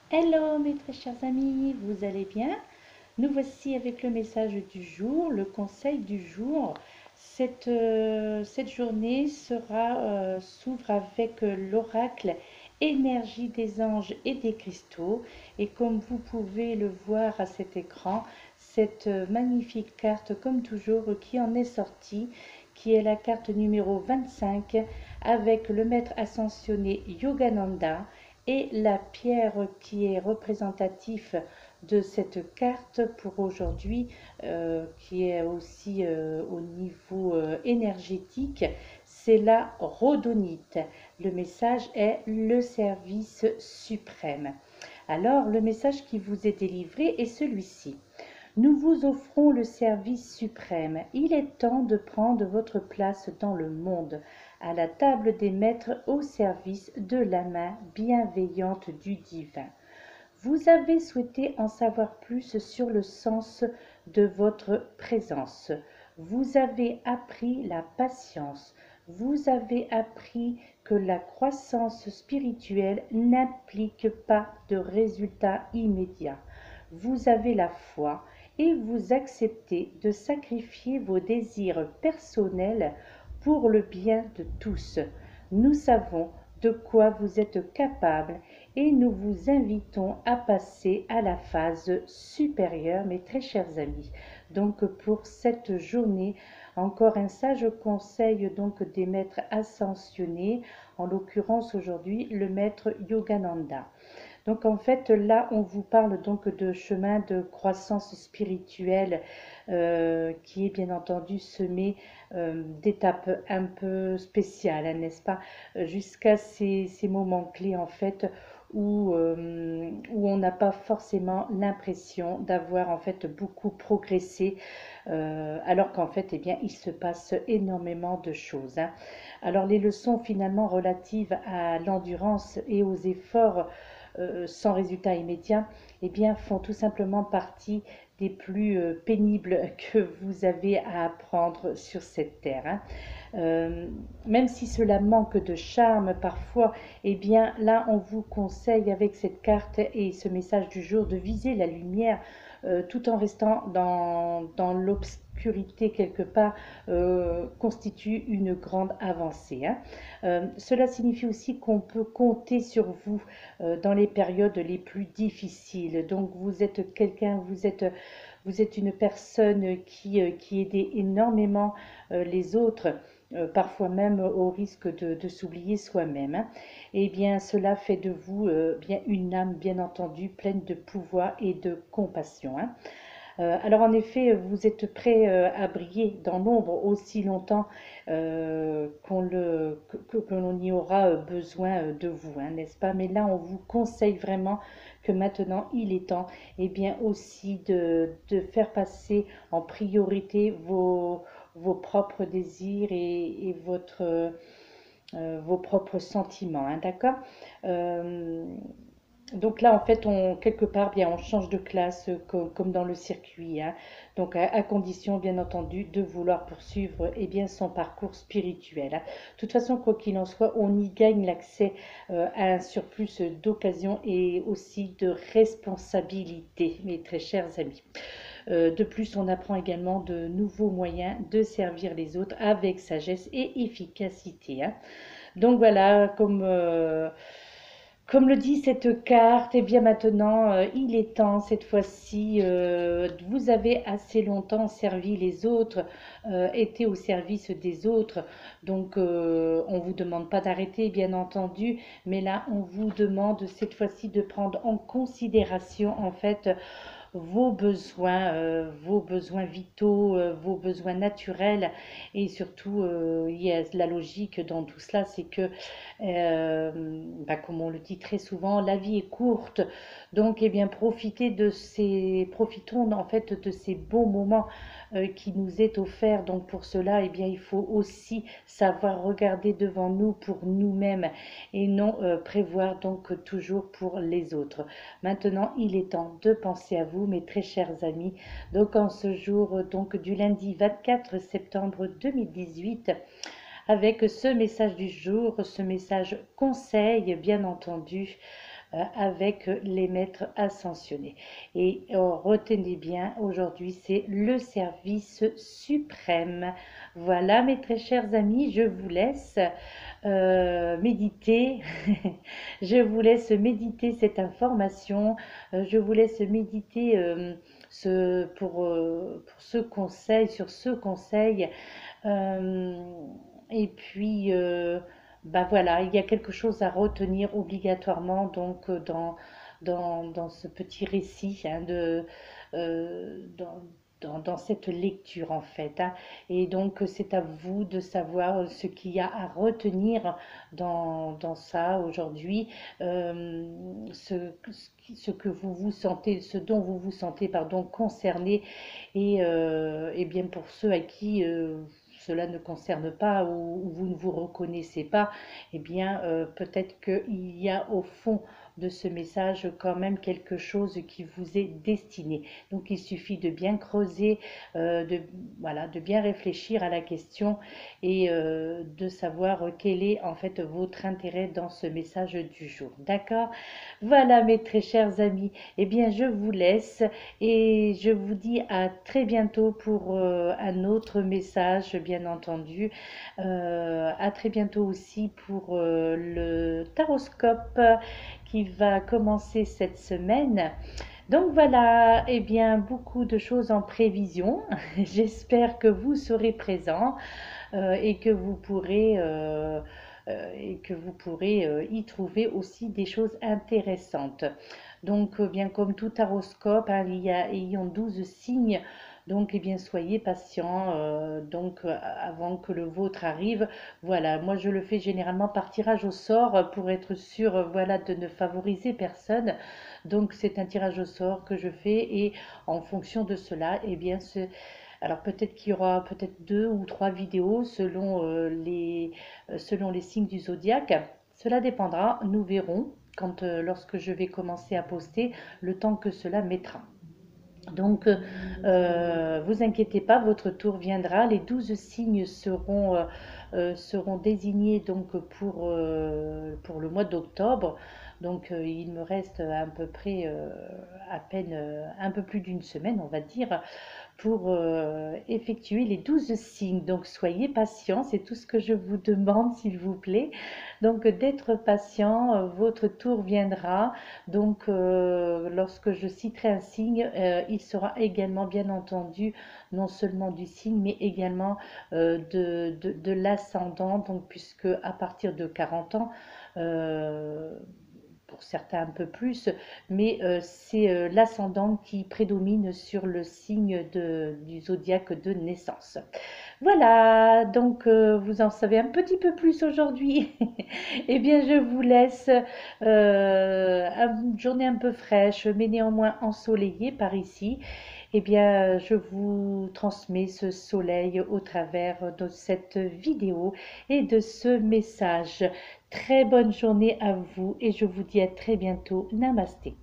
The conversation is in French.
Hello mes très chers amis, vous allez bien? Nous voici avec le message du jour, le conseil du jour. Cette journée s'ouvre avec l'oracle énergie des anges et des cristaux. Et comme vous pouvez le voir à cet écran, cette magnifique carte, comme toujours, qui en est sortie, qui est la carte numéro 25 avec le maître ascensionné Yogananda et la pierre qui est représentative de cette carte pour aujourd'hui, qui est aussi au niveau énergétique, c'est la rhodonite. Le message est le service suprême. Alors, le message qui vous est délivré est celui-ci. Nous vous offrons le service suprême. Il est temps de prendre votre place dans le monde, à la table des maîtres au service de la main bienveillante du divin. Vous avez souhaité en savoir plus sur le sens de votre présence. Vous avez appris la patience. Vous avez appris que la croissance spirituelle n'implique pas de résultats immédiats. Vous avez la foi et vous acceptez de sacrifier vos désirs personnels pour le bien de tous. Nous savons de quoi vous êtes capable et nous vous invitons à passer à la phase supérieure, mes très chers amis. Donc pour cette journée, encore un sage conseil donc des maîtres ascensionnés, en l'occurrence aujourd'hui le maître Yogananda. Donc en fait là on vous parle donc de chemin de croissance spirituelle qui est bien entendu semé d'étapes un peu spéciales, hein, n'est-ce pas, jusqu'à ces moments clés en fait où on n'a pas forcément l'impression d'avoir en fait beaucoup progressé, alors qu'en fait eh bien il se passe énormément de choses, hein. Alors les leçons finalement relatives à l'endurance et aux efforts sans résultat immédiat, eh bien, font tout simplement partie des plus pénibles que vous avez à apprendre sur cette terre, hein. Même si cela manque de charme parfois, eh bien là on vous conseille avec cette carte et ce message du jour de viser la lumière tout en restant dans l'obscurité quelque part, constitue une grande avancée, hein. Cela signifie aussi qu'on peut compter sur vous dans les périodes les plus difficiles. Donc vous êtes quelqu'un, vous êtes une personne qui aide énormément les autres, parfois même au risque de s'oublier soi-même, hein. Et bien cela fait de vous bien une âme bien entendu pleine de pouvoir et de compassion, hein. Alors en effet, vous êtes prêt à briller dans l'ombre aussi longtemps que l'on y aura besoin de vous, hein, n'est-ce pas? Mais là, on vous conseille vraiment que maintenant, il est temps, eh bien, aussi de faire passer en priorité vos propres désirs et vos propres sentiments, hein, d'accord? Euh, donc là, en fait, quelque part, bien, on change de classe comme dans le circuit, hein. Donc à condition, bien entendu, de vouloir poursuivre eh bien, son parcours spirituel, hein. De toute façon, quoi qu'il en soit, on y gagne l'accès à un surplus d'occasion et aussi de responsabilité, mes très chers amis. De plus, on apprend également de nouveaux moyens de servir les autres avec sagesse et efficacité, hein. Donc voilà, comme le dit cette carte, et bien maintenant, il est temps cette fois-ci. Vous avez assez longtemps servi les autres, été au service des autres. Donc, on ne vous demande pas d'arrêter, bien entendu, mais là, on vous demande cette fois-ci de prendre en considération, en fait, vos besoins vitaux, vos besoins naturels. Et surtout, il y a la logique dans tout cela, c'est que, comme on le dit très souvent, la vie est courte. Donc, eh bien, profitons en fait de ces bons moments qui nous est offert. Donc, pour cela, eh bien, il faut aussi savoir regarder devant nous pour nous-mêmes et non prévoir donc toujours pour les autres. Maintenant, il est temps de penser à vous, mes très chers amis. Donc, en ce jour donc du lundi 24 septembre 2018, avec ce message du jour, ce message conseil, bien entendu. avec les maîtres ascensionnés. Et retenez bien, aujourd'hui, c'est le service suprême. Voilà, mes très chers amis, je vous laisse méditer. Je vous laisse méditer cette information. Je vous laisse méditer pour ce conseil, sur ce conseil. Euh, et puis, bah voilà, il y a quelque chose à retenir obligatoirement donc dans ce petit récit hein, dans cette lecture en fait. Hein. Et donc, c'est à vous de savoir ce qu'il y a à retenir dans ça aujourd'hui, euh, ce que vous vous sentez, ce dont vous vous sentez pardon, concerné et bien pour ceux à qui cela ne concerne pas ou vous ne vous reconnaissez pas, eh bien peut-être qu'il y a au fond de ce message quand même quelque chose qui vous est destiné. Donc il suffit de bien creuser, voilà, de bien réfléchir à la question et de savoir quel est en fait votre intérêt dans ce message du jour. D'accord? Voilà mes très chers amis, eh bien je vous laisse et je vous dis à très bientôt pour un autre message, bien entendu. À très bientôt aussi pour le taroscope qui va commencer cette semaine. Donc voilà, eh bien beaucoup de choses en prévision. J'espère que vous serez présents et que vous pourrez y trouver aussi des choses intéressantes. Donc, bien comme tout horoscope, hein, il y a 12 signes. Donc, eh bien, soyez patients. Donc, avant que le vôtre arrive, voilà. Moi, je le fais généralement par tirage au sort pour être sûr, voilà, de ne favoriser personne. Donc, c'est un tirage au sort que je fais et en fonction de cela, eh bien, alors peut-être qu'il y aura peut-être 2 ou 3 vidéos selon les signes du zodiaque. Cela dépendra, nous verrons lorsque je vais commencer à poster le temps que cela mettra. Donc, vous inquiétez pas, votre tour viendra. Les 12 signes seront désignés donc pour le mois d'octobre. Donc, il me reste à peu près à peine un peu plus d'une semaine, on va dire, pour effectuer les 12 signes. Donc soyez patients, c'est tout ce que je vous demande s'il vous plaît. Donc d'être patient, votre tour viendra. Donc lorsque je citerai un signe, il sera également bien entendu non seulement du signe mais également de l'ascendant. Donc puisque à partir de 40 ans, pour certains un peu plus, mais c'est l'ascendant qui prédomine sur le signe du zodiaque de naissance. Voilà, donc vous en savez un petit peu plus aujourd'hui. Eh bien, je vous laisse une journée un peu fraîche, mais néanmoins ensoleillée par ici. Eh bien, je vous transmets ce soleil au travers de cette vidéo et de ce message. Très bonne journée à vous et je vous dis à très bientôt. Namasté.